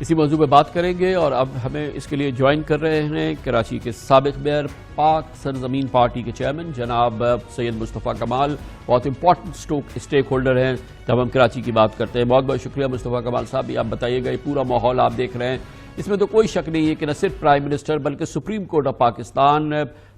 اسی موضوع پہ بات کریں گے اور اب ہمیں اس کے لیے جوائن کر رہے ہیں کراچی کے سابق میئر پاک سرزمین پارٹی کے چیئرمین جناب سید مصطفیٰ کمال، بہت امپورٹنٹ اسٹیک ہولڈر ہیں جب ہم کراچی کی بات کرتے ہیں۔ بہت بہت شکریہ مصطفیٰ کمال صاحب، آپ بتائیے گا یہ پورا ماحول آپ دیکھ رہے ہیں، اس میں تو کوئی شک نہیں ہے کہ نہ صرف پرائم منسٹر بلکہ سپریم کورٹ آف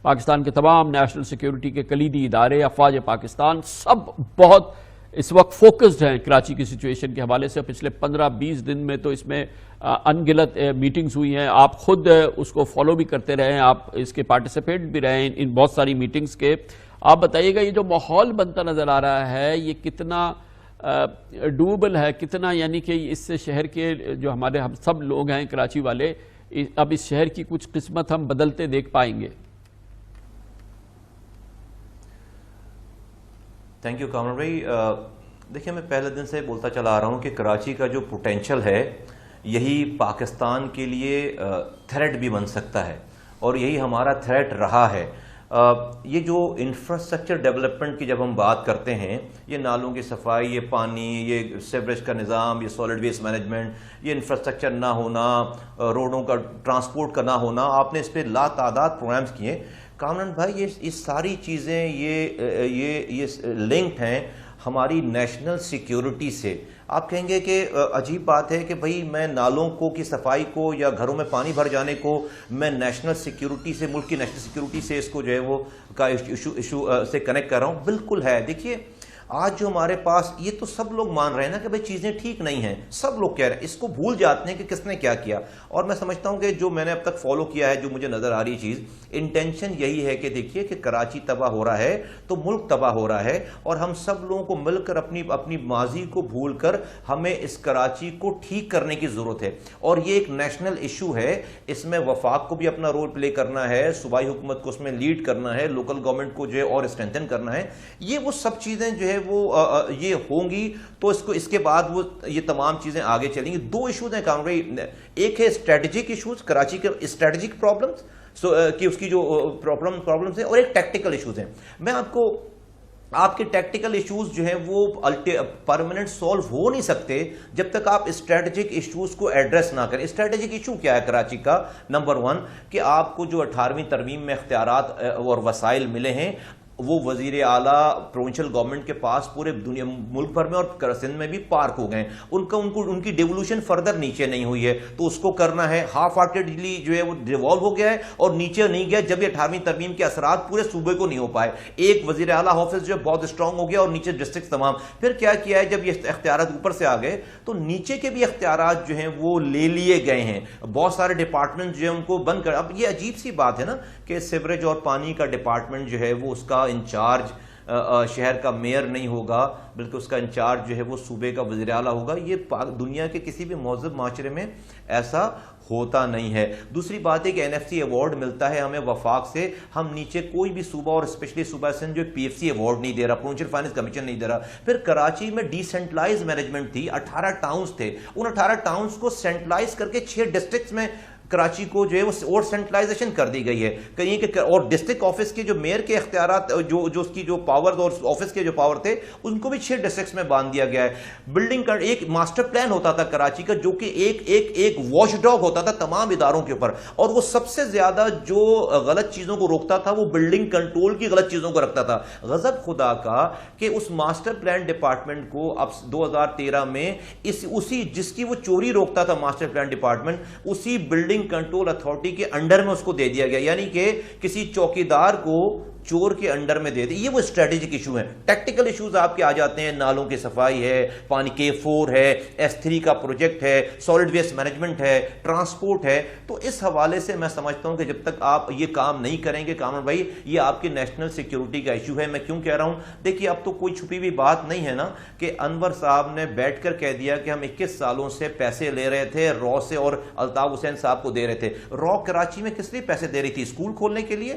پاکستان کے تمام نیشنل سیکیورٹی کے کلیدی ادارے، افواج پاکستان سب بہت اس وقت فوکسڈ ہیں کراچی کی سچویشن کے حوالے سے۔ پچھلے 15-20 دن میں تو اس میں انگنت میٹنگز ہوئی ہیں، آپ خود اس کو فالو بھی کرتے رہے ہیں، آپ اس کے پارٹیسپیٹ بھی رہے ہیں ان بہت ساری میٹنگز کے۔ آپ بتائیے گا یہ جو ماحول بنتا نظر آ رہا ہے یہ کتنا ڈوبل ہے، کتنا یعنی کہ اس سے شہر کے جو ہمارے ہم سب لوگ ہیں کراچی والے، اب اس شہر کی کچھ قسمت ہم بدلتے دیکھ پائیں گے؟ تھینک یو کامران بھائی۔ دیکھیں میں پہلے دن سے بولتا چلا آ رہا ہوں کہ کراچی کا جو پوٹینشل ہے یہی پاکستان کے لیے تھریٹ بھی بن سکتا ہے، اور یہی ہمارا تھریٹ رہا ہے۔ یہ جو انفراسٹرکچر ڈیولپمنٹ کی جب ہم بات کرتے ہیں، یہ نالوں کی صفائی، یہ پانی، یہ سیوریج کا نظام، یہ سالڈ ویسٹ مینجمنٹ، یہ انفراسٹرکچر نہ ہونا، روڈوں کا ٹرانسپورٹ کا نہ ہونا، آپ نے اس پہ لا تعداد پروگرامز کیے کامران بھائی۔ یہ ساری چیزیں یہ لنکڈ ہیں ہماری نیشنل سیکیورٹی سے۔ آپ کہیں گے کہ عجیب بات ہے کہ بھئی میں نالوں کی صفائی کو یا گھروں میں پانی بھر جانے کو میں نیشنل سیکیورٹی سے، ملک کی نیشنل سیکیورٹی سے اس کو جو ہے وہ کا ایشو سے کنیکٹ کر رہا ہوں۔ بالکل ہے۔ دیکھیے آج جو ہمارے پاس، یہ تو سب لوگ مان رہے ہیں نا کہ بھئی چیزیں ٹھیک نہیں ہیں، سب لوگ کہہ رہے ہیں، اس کو بھول جاتے ہیں کہ کس نے کیا کیا۔ اور میں سمجھتا ہوں کہ جو میں نے اب تک فالو کیا ہے، جو مجھے نظر آ رہی چیز، انٹینشن یہی ہے کہ دیکھیے کہ کراچی تباہ ہو رہا ہے تو ملک تباہ ہو رہا ہے، اور ہم سب لوگوں کو مل کر اپنی ماضی کو بھول کر ہمیں اس کراچی کو ٹھیک کرنے کی ضرورت ہے۔ اور یہ ایک نیشنل ایشو ہے، اس میں وفاق کو بھی اپنا رول پلے کرنا ہے، صوبائی حکومت کو اس میں لیڈ کرنا ہے، لوکل گورنمنٹ کو جو ہے اور اسٹرینتھن کرنا ہے۔ یہ وہ سب چیزیں جو ہے وہ یہ ہوں گی تو اس کے بعد وہ یہ تمام چیزیں آگے چلیں گی۔ دو ایشوز ہیں کامران بھائی، ایک ہے اسٹریٹجک ایشوز، کراچی کے اسٹریٹجک پرابلمز کہ اس کی جو پرابلمز ہیں، اور ایک ٹیکٹیکل ایشوز ہیں۔ میں آپ کے ٹیکٹیکل ایشوز جو ہیں وہ پرماننٹ سولو ہو نہیں سکتے جب تک آپ اسٹریٹجک ایشوز کو ایڈریس نہ کریں۔ اسٹریٹجک ایشو کیا ہے کراچی کا؟ نمبر 1 کہ آپ کو جو 18ویں ترمیم میں اختیارات اور وسائل ملے ہیں، وہ وزیر اعلیٰ پروونشل گورنمنٹ کے پاس پورے دنیا ملک بھر میں اور سندھ میں بھی پارک ہو گئے ہیں، ان کی ڈیولوشن فردر نیچے نہیں ہوئی ہے، تو اس کو کرنا ہے۔ ہاف ہارٹیڈلی جو ہے وہ ڈیوالو ہو گیا ہے اور نیچے نہیں گیا، جب یہ 18ویں ترمیم کے اثرات پورے صوبے کو نہیں ہو پائے۔ ایک وزیر اعلیٰ آفس جو ہے بہت اسٹرانگ ہو گیا اور نیچے ڈسٹرکٹ تمام۔ پھر کیا ہے، جب یہ اختیارات اوپر سے آ گئے تو نیچے کے بھی اختیارات جو ہیں وہ لے لیے گئے ہیں، بہت سارے ڈپارٹمنٹ جو ہیں ان کو بند کر۔ اب یہ عجیب سی بات ہے نا کہ سیوریج اور پانی کا ڈپارٹمنٹ جو ہے وہ اس کا انچارج شہر کا میئر نہیں ہوگا، بلکہ اس کا انچارج جو ہے وہ صوبے کا وزیر اعلیٰ ہوگا۔ یہ دنیا کے کسی بھی مہذب معاشرے میں ایسا ہوتا نہیں ہے۔ دوسری بات ہے کہ NFC ایوارڈ ملتا ہے ہمیں وفاق سے، ہم نیچے کوئی بھی صوبہ اور اسپیشلی صوبہ سندھ جو PFC ایوارڈ نہیں دے رہا، پروونشل فائنانس کمیشن نہیں دے رہا۔ پھر کراچی میں ڈی سینٹرلائز مینجمنٹ تھی، 18 ٹاؤنز تھے، ان 18 ٹاؤنز کو سینٹرلائز کر کے 6 ڈسٹرکٹس میں کراچی کو جو ہے وہ اور سینٹرلائزیشن کر دی گئی ہے کہیں کہ، اور ڈسٹرکٹ آفس کے جو میئر کے اختیارات جو اس کی جو پاور اور آفس کے جو پاور تھے ان کو بھی 6 ڈسٹرکٹس میں باندھ دیا گیا ہے۔ بلڈنگ کا ایک ماسٹر پلان ہوتا تھا کراچی کا جو کہ ایک واچ ڈاگ ہوتا تھا تمام اداروں کے اوپر، اور وہ سب سے زیادہ جو غلط چیزوں کو روکتا تھا وہ بلڈنگ کنٹرول کی غلط چیزوں کو رکھتا تھا۔ غضب خدا کا کہ اس ماسٹر پلان ڈپارٹمنٹ کو اب 2013 میں اسی جس کی وہ چوری روکتا تھا ماسٹر پلان ڈپارٹمنٹ، اسی بلڈنگ کنٹرول اتھارٹی کے انڈر میں اس کو دے دیا گیا، یعنی کہ کسی چوکیدار کو چور کے انڈر میں دے دی۔ یہ وہ اسٹریٹجک ایشو ہیں۔ ٹیکٹیکل ایشوز آپ کے آ جاتے ہیں، نالوں کی صفائی ہے، پانی K4 ہے، S3 کا پروجیکٹ ہے، سالڈ ویسٹ مینجمنٹ ہے، ٹرانسپورٹ ہے۔ تو اس حوالے سے میں سمجھتا ہوں کہ جب تک آپ یہ کام نہیں کریں گے کامران بھائی، یہ آپ کی نیشنل سیکیورٹی کا ایشو ہے۔ میں کیوں کہہ رہا ہوں؟ دیکھیے اب تو کوئی چھپی ہوئی بات نہیں ہے نا کہ انور صاحب نے بیٹھ کر کہہ دیا کہ ہم 21 سالوں سے پیسے لے رہے تھے رو سے اور الطاف حسین صاحب کو دے رہے تھے۔ رو کراچی میں کس لیے پیسے دے رہی تھی؟ اسکول کھولنے کے لیے؟